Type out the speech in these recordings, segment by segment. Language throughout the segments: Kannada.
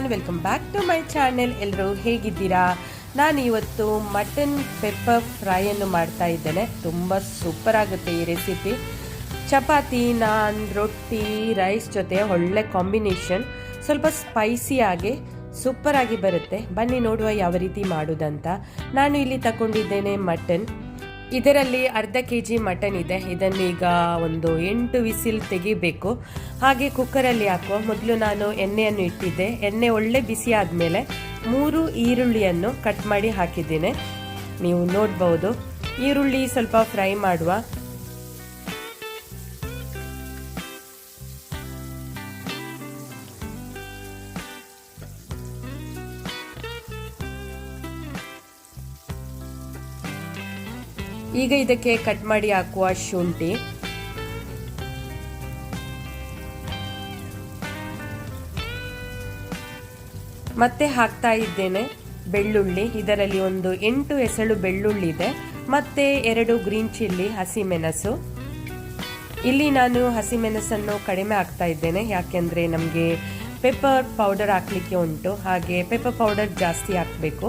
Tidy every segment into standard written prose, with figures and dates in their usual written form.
Everyone, welcome back to my channel. ಎಲ್ಲರೂ ಹೇಗಿದ್ದೀರಾ? ನಾನು ಇವತ್ತು ಮಟನ್ ಪೆಪ್ಪರ್ ಫ್ರೈಯನ್ನು ಮಾಡ್ತಾ ಇದ್ದೇನೆ. ತುಂಬ ಸೂಪರ್ ಆಗುತ್ತೆ ಈ ರೆಸಿಪಿ. ಚಪಾತಿ, ನಾನ್, ರೊಟ್ಟಿ, ರೈಸ್ ಜೊತೆ ಒಳ್ಳೆ ಕಾಂಬಿನೇಷನ್. ಸ್ವಲ್ಪ ಸ್ಪೈಸಿಯಾಗಿ ಸೂಪರ್ ಆಗಿ ಬರುತ್ತೆ. ಬನ್ನಿ ನೋಡುವ ಯಾವ ರೀತಿ ಮಾಡೋದಂತ. ನಾನು ಇಲ್ಲಿ ತಗೊಂಡಿದ್ದೇನೆ ಮಟನ್. ಇದರಲ್ಲಿ ಅರ್ಧ kg ಮಟನ್ ಇದೆ. ಇದನ್ನೀಗ ಒಂದು 8 ವಿಸಿಲ್ ತೆಗಿಬೇಕು. ಹಾಗೆ ಕುಕ್ಕರಲ್ಲಿ ಹಾಕುವ ಮೊದಲು ನಾನು ಎಣ್ಣೆಯನ್ನು ಇಟ್ಟಿದ್ದೆ. ಎಣ್ಣೆ ಒಳ್ಳೆ ಬಿಸಿ ಆದಮೇಲೆ 3 ಈರುಳ್ಳಿಯನ್ನು ಕಟ್ ಮಾಡಿ ಹಾಕಿದ್ದೇನೆ. ನೀವು ನೋಡ್ಬೋದು. ಈರುಳ್ಳಿ ಸ್ವಲ್ಪ ಫ್ರೈ ಮಾಡುವ. ಈಗ ಇದಕ್ಕೆ ಕಟ್ ಮಾಡಿ ಹಾಕುವ ಶುಂಠಿ, ಮತ್ತೆ ಹಾಕ್ತಾ ಇದ್ದೇನೆ ಬೆಳ್ಳುಳ್ಳಿ. ಇದರಲ್ಲಿ ಒಂದು 8 ಎಸಳು ಬೆಳ್ಳುಳ್ಳಿ ಇದೆ, ಮತ್ತೆ 2 ಗ್ರೀನ್ ಚಿಲ್ಲಿ, ಹಸಿಮೆಣಸು. ಇಲ್ಲಿ ನಾನು ಹಸಿಮೆಣಸನ್ನು ಕಡಿಮೆ ಹಾಕ್ತಾ ಇದ್ದೇನೆ, ಯಾಕೆಂದ್ರೆ ನಮಗೆ ಪೆಪ್ಪರ್ ಪೌಡರ್ ಹಾಕ್ಲಿಕ್ಕೆ ಉಂಟು. ಹಾಗೆ ಪೆಪ್ಪರ್ ಪೌಡರ್ ಜಾಸ್ತಿ ಹಾಕಬೇಕು.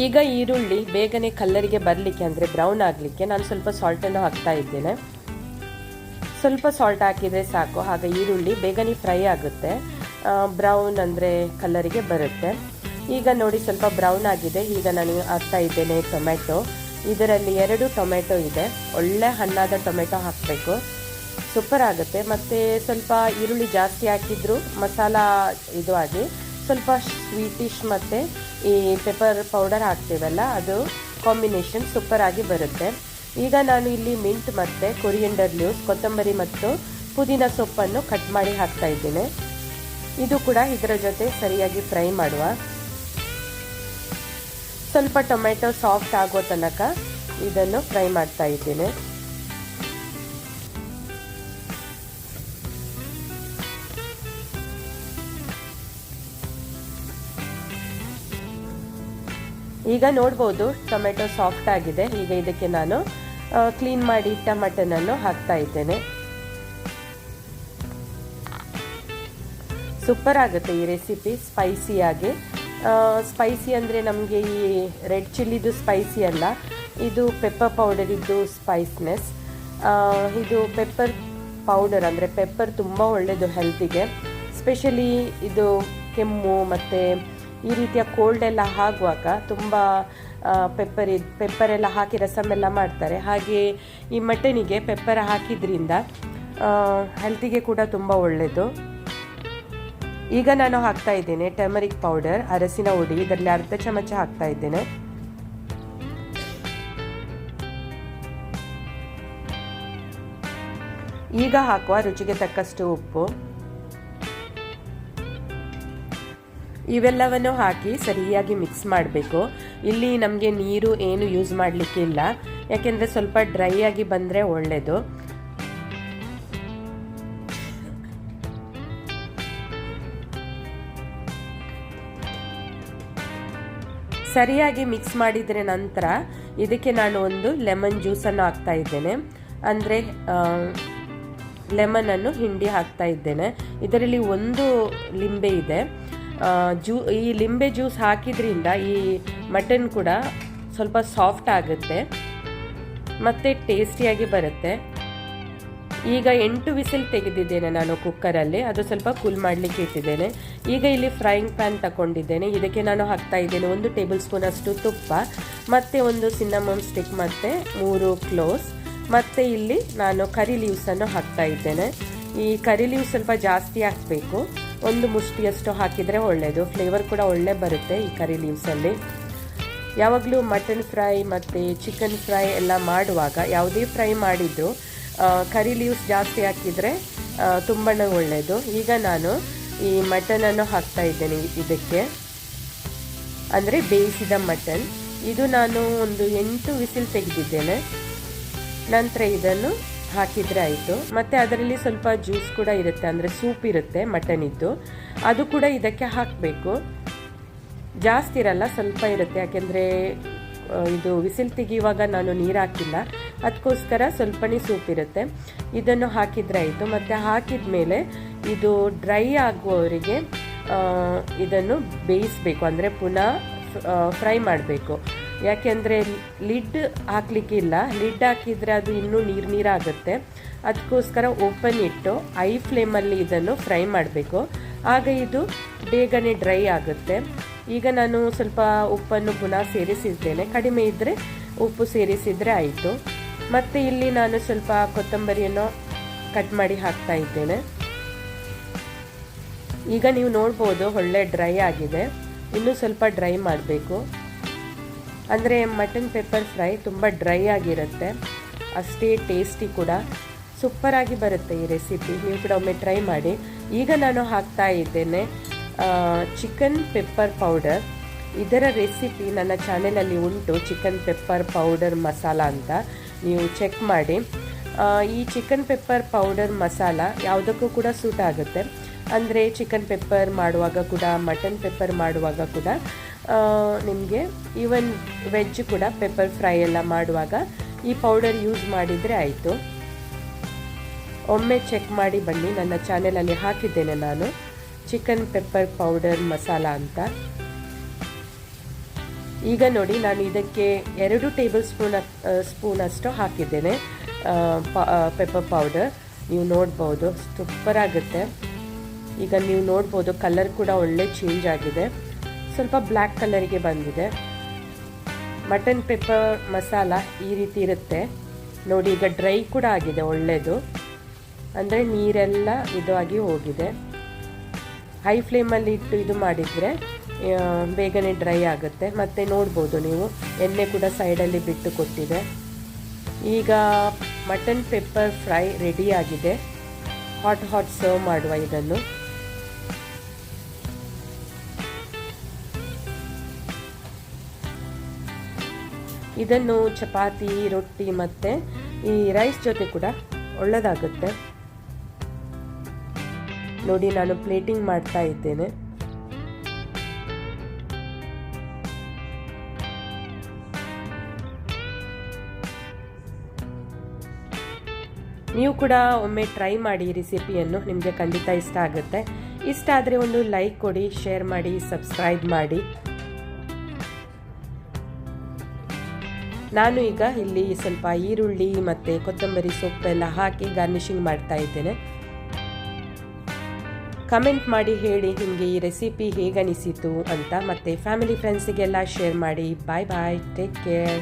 ಈಗ ಈರುಳ್ಳಿ ಬೇಗನೆ ಕಲ್ಲರಿಗೆ ಬರಲಿಕ್ಕೆ, ಅಂದರೆ ಬ್ರೌನ್ ಆಗಲಿಕ್ಕೆ ನಾನು ಸ್ವಲ್ಪ ಸಾಲ್ಟನ್ನು ಹಾಕ್ತಾ ಇದ್ದೇನೆ. ಸ್ವಲ್ಪ ಸಾಲ್ಟ್ ಹಾಕಿದರೆ ಸಾಕು, ಹಾಗೆ ಈರುಳ್ಳಿ ಬೇಗನೆ ಫ್ರೈ ಆಗುತ್ತೆ, ಬ್ರೌನ್ ಅಂದರೆ ಕಲ್ಲರಿಗೆ ಬರುತ್ತೆ. ಈಗ ನೋಡಿ ಸ್ವಲ್ಪ ಬ್ರೌನ್ ಆಗಿದೆ. ಈಗ ನಾನು ಹಾಕ್ತಾ ಇದ್ದೇನೆ ಟೊಮೆಟೊ. ಇದರಲ್ಲಿ 2 ಟೊಮೆಟೊ ಇದೆ. ಒಳ್ಳೆ ಹಣ್ಣಾದ ಟೊಮೆಟೊ ಹಾಕಬೇಕು, ಸೂಪರ್ ಆಗುತ್ತೆ. ಮತ್ತು ಸ್ವಲ್ಪ ಈರುಳ್ಳಿ ಜಾಸ್ತಿ ಹಾಕಿದ್ರು ಮಸಾಲ ಇದು ಆಗಿ ಸ್ವಲ್ಪ ಸ್ವೀಟಿಶ್, ಮತ್ತು ಈ ಪೆಪ್ಪರ್ ಪೌಡರ್ ಹಾಕ್ತೀವಲ್ಲ ಅದು ಕಾಂಬಿನೇಷನ್ ಸೂಪರ್ ಆಗಿ ಬರುತ್ತೆ. ಈಗ ನಾನು ಇಲ್ಲಿ ಮಿಂಟ್ ಮತ್ತು ಕೊರಿಯಂಡರ್ ಲೀವ್ಸ್, ಕೊತ್ತಂಬರಿ ಮತ್ತು ಪುದೀನ ಸೊಪ್ಪನ್ನು ಕಟ್ ಮಾಡಿ ಹಾಕ್ತಾ ಇದ್ದೇನೆ. ಇದು ಕೂಡ ಇದರ ಜೊತೆ ಸರಿಯಾಗಿ ಫ್ರೈ ಮಾಡುವ. ಸ್ವಲ್ಪ ಟೊಮೆಟೊ ಸಾಫ್ಟ್ ಆಗೋ ತನಕ ಇದನ್ನು ಫ್ರೈ ಮಾಡ್ತಾ ಇದ್ದೇನೆ. ಈಗ ನೋಡ್ಬೋದು ಟೊಮೆಟೊ ಸಾಫ್ಟ್ ಆಗಿದೆ. ಈಗ ಇದಕ್ಕೆ ನಾನು ಕ್ಲೀನ್ ಮಾಡಿ ಇಟ್ಟ ಮಟನ್ ಅನ್ನು ಹಾಕ್ತಾ ಇದ್ದೇನೆ. ಸೂಪರ್ ಆಗುತ್ತೆ ಈ ರೆಸಿಪಿ, ಸ್ಪೈಸಿಯಾಗಿ. ಸ್ಪೈಸಿ ಅಂದರೆ ನಮಗೆ ಈ ರೆಡ್ ಚಿಲ್ಲಿದು ಸ್ಪೈಸಿ ಅಲ್ಲ, ಇದು ಪೆಪ್ಪರ್ ಪೌಡರ್ ಇದ್ದು ಸ್ಪೈಸ್ನೆಸ್. ಇದು ಪೆಪ್ಪರ್ ಪೌಡರ್ ಅಂದರೆ ಪೆಪ್ಪರ್ ತುಂಬ ಒಳ್ಳೆಯದು ಹೆಲ್ತಿಗೆ. ಸ್ಪೆಷಲಿ ಇದು ಕೆಮ್ಮು ಮತ್ತು ಈ ರೀತಿಯ ಕೋಲ್ಡ್ ಎಲ್ಲ ಆಗುವಾಗ ತುಂಬ ಪೆಪ್ಪರ್ ಎಲ್ಲ ಹಾಕಿ ರಸಮೆಲ್ಲ ಮಾಡ್ತಾರೆ. ಹಾಗೆ ಈ ಮಟನಿಗೆ ಪೆಪ್ಪರ್ ಹಾಕಿದ್ರಿಂದ ಹೆಲ್ತಿಗೆ ಕೂಡ ತುಂಬ ಒಳ್ಳೆಯದು. ಈಗ ನಾನು ಹಾಕ್ತಾ ಇದ್ದೇನೆ ಟರ್ಮರಿಕ್ ಪೌಡರ್, ಅರಸಿನ ಹುಡಿ. ಇದರಲ್ಲಿ ಅರ್ಧ ಚಮಚ ಹಾಕ್ತಾ ಇದ್ದೇನೆ. ಈಗ ಹಾಕುವ ರುಚಿಗೆ ತಕ್ಕಷ್ಟು ಉಪ್ಪು. ಇವೆಲ್ಲವನ್ನು ಹಾಕಿ ಸರಿಯಾಗಿ ಮಿಕ್ಸ್ ಮಾಡಬೇಕು. ಇಲ್ಲಿ ನಮಗೆ ನೀರು ಏನು ಯೂಸ್ ಮಾಡಲಿಕ್ಕೆ ಇಲ್ಲ, ಯಾಕೆಂದರೆ ಸ್ವಲ್ಪ ಡ್ರೈ ಆಗಿ ಬಂದರೆ ಒಳ್ಳೆಯದು. ಸರಿಯಾಗಿ ಮಿಕ್ಸ್ ಮಾಡಿದರೆ ನಂತರ ಇದಕ್ಕೆ ನಾನು ಒಂದು ಲೆಮನ್ ಜ್ಯೂಸನ್ನು ಹಾಕ್ತಾ ಇದ್ದೇನೆ. ಅಂದರೆ ಲೆಮನನ್ನು ಹಿಂಡಿ ಹಾಕ್ತಾ ಇದ್ದೇನೆ. ಇದರಲ್ಲಿ 1 ಲಿಂಬೆ ಇದೆ. ಈ ಲಿಂಬೆ ಜ್ಯೂಸ್ ಹಾಕಿದ್ರಿಂದ ಈ ಮಟನ್ ಕೂಡ ಸ್ವಲ್ಪ ಸಾಫ್ಟ್ ಆಗುತ್ತೆ ಮತ್ತು ಟೇಸ್ಟಿಯಾಗಿ ಬರುತ್ತೆ. ಈಗ 8 ವಿಸಿಲ್ ತೆಗೆದಿದ್ದೇನೆ ನಾನು ಕುಕ್ಕರಲ್ಲಿ. ಅದು ಸ್ವಲ್ಪ ಕೂಲ್ ಮಾಡಲಿಕ್ಕೆ ಇಟ್ಟಿದ್ದೇನೆ. ಈಗ ಇಲ್ಲಿ ಫ್ರೈಯಿಂಗ್ ಪ್ಯಾನ್ ತಗೊಂಡಿದ್ದೇನೆ. ಇದಕ್ಕೆ ನಾನು ಹಾಕ್ತಾ ಇದ್ದೇನೆ 1 ಟೇಬಲ್ ಸ್ಪೂನ್ ಅಷ್ಟು ತುಪ್ಪ, ಮತ್ತು 1 ಸಿನ್ನಮನ್ ಸ್ಟಿಕ್, ಮತ್ತು 3 ಕ್ಲೋವ್ಸ್, ಮತ್ತು ಇಲ್ಲಿ ನಾನು ಕರಿ ಲೀವ್ಸನ್ನು ಹಾಕ್ತಾ ಇದ್ದೇನೆ. ಈ ಕರಿ ಲೀವ್ಸ್ ಸ್ವಲ್ಪ ಜಾಸ್ತಿ ಹಾಕಬೇಕು, 1 ಮುಷ್ಟಿಯಷ್ಟು ಹಾಕಿದರೆ ಒಳ್ಳೆಯದು. ಫ್ಲೇವರ್ ಕೂಡ ಒಳ್ಳೆ ಬರುತ್ತೆ ಈ ಕರಿ ಲೀವ್ಸಲ್ಲಿ. ಯಾವಾಗಲೂ ಮಟನ್ ಫ್ರೈ ಮತ್ತು ಚಿಕನ್ ಫ್ರೈ ಎಲ್ಲ ಮಾಡುವಾಗ, ಯಾವುದೇ ಫ್ರೈ ಮಾಡಿದ್ರು ಕರಿ ಲೀವ್ಸ್ ಜಾಸ್ತಿ ಹಾಕಿದರೆ ತುಂಬಾ ಒಳ್ಳೆಯದು. ಈಗ ನಾನು ಈ ಮಟನನ್ನು ಹಾಕ್ತಾ ಇದ್ದೇನೆ ಇದಕ್ಕೆ, ಅಂದರೆ ಬೇಯಿಸಿದ ಮಟನ್. ಇದು ನಾನು ಒಂದು 8 ವಿಸಿಲ್ ತೆಗೆದಿದ್ದೇನೆ. ನಂತರ ಇದನ್ನು ಹಾಕಿದರೆ ಆಯಿತು. ಮತ್ತು ಅದರಲ್ಲಿ ಸ್ವಲ್ಪ ಜ್ಯೂಸ್ ಕೂಡ ಇರುತ್ತೆ, ಅಂದರೆ ಸೂಪ್ ಇರುತ್ತೆ ಮಟನಿದ್ದು, ಅದು ಕೂಡ ಇದಕ್ಕೆ ಹಾಕಬೇಕು. ಜಾಸ್ತಿ ಇರಲ್ಲ, ಸ್ವಲ್ಪ ಇರುತ್ತೆ, ಯಾಕೆಂದರೆ ಇದು ವಿಸಿಲ್ ತೆಗೆಯುವಾಗ ನಾನು ನೀರು ಹಾಕಿಲ್ಲ, ಅದಕ್ಕೋಸ್ಕರ ಸ್ವಲ್ಪನೇ ಸೂಪ್ ಇರುತ್ತೆ. ಇದನ್ನು ಹಾಕಿದರೆ ಆಯಿತು. ಮತ್ತು ಹಾಕಿದ ಮೇಲೆ ಇದು ಡ್ರೈ ಆಗುವವರೆಗೆ ಇದನ್ನು ಬೇಯಿಸಬೇಕು, ಅಂದರೆ ಪುನಃ ಫ್ರೈ ಮಾಡಬೇಕು. ಯಾಕೆಂದರೆ ಲಿಡ್ ಹಾಕಲಿಕ್ಕಿಲ್ಲ, ಲಿಡ್ ಹಾಕಿದರೆ ಅದು ಇನ್ನೂ ನೀರಾಗುತ್ತೆ. ಅದಕ್ಕೋಸ್ಕರ ಓಪನ್ ಇಟ್ಟು ಐ ಫ್ಲೇಮಲ್ಲಿ ಇದನ್ನು ಫ್ರೈ ಮಾಡಬೇಕು, ಆಗ ಇದು ಬೇಗನೆ ಡ್ರೈ ಆಗುತ್ತೆ. ಈಗ ನಾನು ಸ್ವಲ್ಪ ಉಪ್ಪನ್ನು ಪುನಃ ಸೇರಿಸಿದ್ದೇನೆ, ಕಡಿಮೆ ಇದ್ದರೆ ಉಪ್ಪು ಸೇರಿಸಿದರೆ ಆಯಿತು. ಮತ್ತು ಇಲ್ಲಿ ನಾನು ಸ್ವಲ್ಪ ಕೊತ್ತಂಬರಿಯನ್ನು ಕಟ್ ಮಾಡಿ ಹಾಕ್ತಾ ಇದ್ದೇನೆ. ಈಗ ನೀವು ನೋಡ್ಬೋದು ಒಳ್ಳೆ ಡ್ರೈ ಆಗಿದೆ, ಇನ್ನೂ ಸ್ವಲ್ಪ ಡ್ರೈ ಮಾಡಬೇಕು. ಅಂದರೆ ಮಟನ್ ಪೆಪ್ಪರ್ ಫ್ರೈ ತುಂಬ ಡ್ರೈ ಆಗಿರುತ್ತೆ, ಅಷ್ಟೇ ಟೇಸ್ಟಿ ಕೂಡ, ಸೂಪರಾಗಿ ಬರುತ್ತೆ ಈ ರೆಸಿಪಿ. ನೀವು ಕೂಡ ಒಮ್ಮೆ ಟ್ರೈ ಮಾಡಿ. ಈಗ ನಾನು ಹಾಕ್ತಾ ಇದ್ದೇನೆ ಚಿಕನ್ ಪೆಪ್ಪರ್ ಪೌಡರ್. ಇದರ ರೆಸಿಪಿ ನನ್ನ ಚಾನೆಲಲ್ಲಿ ಉಂಟು, ಚಿಕನ್ ಪೆಪ್ಪರ್ ಪೌಡರ್ ಮಸಾಲ ಅಂತ, ನೀವು ಚೆಕ್ ಮಾಡಿ. ಈ ಚಿಕನ್ ಪೆಪ್ಪರ್ ಪೌಡರ್ ಮಸಾಲ ಯಾವುದಕ್ಕೂ ಕೂಡ ಸೂಟ್ ಆಗುತ್ತೆ. ಅಂದರೆ ಚಿಕನ್ ಪೆಪ್ಪರ್ ಮಾಡುವಾಗ ಕೂಡ, ಮಟನ್ ಪೆಪ್ಪರ್ ಮಾಡುವಾಗ ಕೂಡ, ನಿಮಗೆ ಈವನ್ ವೆಜ್ ಕೂಡ ಪೆಪ್ಪರ್ ಫ್ರೈ ಎಲ್ಲ ಮಾಡುವಾಗ ಈ ಪೌಡರ್ ಯೂಸ್ ಮಾಡಿದರೆ ಆಯಿತು. ಒಮ್ಮೆ ಚೆಕ್ ಮಾಡಿ ಬನ್ನಿ, ನನ್ನ ಚಾನೆಲಲ್ಲಿ ಹಾಕಿದ್ದೇನೆ ನಾನು ಚಿಕನ್ ಪೆಪ್ಪರ್ ಪೌಡರ್ ಮಸಾಲ ಅಂತ. ಈಗ ನೋಡಿ, ನಾನು ಇದಕ್ಕೆ 2 ಟೇಬಲ್ ಸ್ಪೂನಷ್ಟು ಹಾಕಿದ್ದೇನೆ ಪೆಪ್ಪರ್ ಪೌಡರ್. ನೀವು ನೋಡ್ಬೋದು ಸೂಪರಾಗುತ್ತೆ. ಈಗ ನೀವು ನೋಡ್ಬೋದು ಕಲರ್ ಕೂಡ ಒಳ್ಳೆ ಚೇಂಜ್ ಆಗಿದೆ, ಸ್ವಲ್ಪ ಬ್ಲ್ಯಾಕ್ ಕಲರಿಗೆ ಬಂದಿದೆ. ಮಟನ್ ಪೆಪ್ಪರ್ ಮಸಾಲ ಈ ರೀತಿ ಇರುತ್ತೆ ನೋಡಿ. ಈಗ ಡ್ರೈ ಕೂಡ ಆಗಿದೆ, ಒಳ್ಳೆಯದು, ಅಂದರೆ ನೀರೆಲ್ಲ ಇದಾಗಿ ಹೋಗಿದೆ. ಹೈ ಫ್ಲೇಮಲ್ಲಿ ಇಟ್ಟು ಇದು ಮಾಡಿದರೆ ಬೇಗನೆ ಡ್ರೈ ಆಗುತ್ತೆ. ಮತ್ತು ನೋಡ್ಬೋದು ನೀವು ಎಣ್ಣೆ ಕೂಡ ಸೈಡಲ್ಲಿ ಬಿಟ್ಟು ಕೊಟ್ಟಿದೆ. ಈಗ ಮಟನ್ ಪೆಪ್ಪರ್ ಫ್ರೈ ರೆಡಿ ಆಗಿದೆ. ಹಾಟ್ ಸರ್ವ್ ಮಾಡುವ ಇದನ್ನು. ಇದನ್ನು ಚಪಾತಿ, ರೊಟ್ಟಿ ಮತ್ತು ಈ ರೈಸ್ ಜೊತೆ ಕೂಡ ಒಳ್ಳೆಯದಾಗುತ್ತೆ ನೋಡಿ. ನಾನು ಪ್ಲೇಟಿಂಗ್ ಮಾಡ್ತಾ ಇದ್ದೇನೆ. ನೀವು ಕೂಡ ಒಮ್ಮೆ ಟ್ರೈ ಮಾಡಿ ಈ ರೆಸಿಪಿಯನ್ನು, ನಿಮಗೆ ಖಂಡಿತ ಇಷ್ಟ ಆಗುತ್ತೆ. ಇಷ್ಟ ಆದರೆ ಒಂದು ಲೈಕ್ ಕೊಡಿ, ಶೇರ್ ಮಾಡಿ, ಸಬ್ಸ್ಕ್ರೈಬ್ ಮಾಡಿ. ನಾನು ಈಗ ಇಲ್ಲಿ ಸ್ವಲ್ಪ ಈರುಳ್ಳಿ ಮತ್ತು ಕೊತ್ತಂಬರಿ ಸೊಪ್ಪೆಲ್ಲ ಹಾಕಿ ಗಾರ್ನಿಷಿಂಗ್ ಮಾಡ್ತಾ ಇದ್ದೇನೆ. ಕಮೆಂಟ್ ಮಾಡಿ ಹೇಳಿ ನಿಮಗೆ ಈ ರೆಸಿಪಿ ಹೇಗನಿಸಿತು ಅಂತ. ಮತ್ತು ಫ್ಯಾಮಿಲಿ ಫ್ರೆಂಡ್ಸಿಗೆಲ್ಲ ಶೇರ್ ಮಾಡಿ. ಬಾಯ್ ಬಾಯ್, ಟೇಕ್ ಕೇರ್.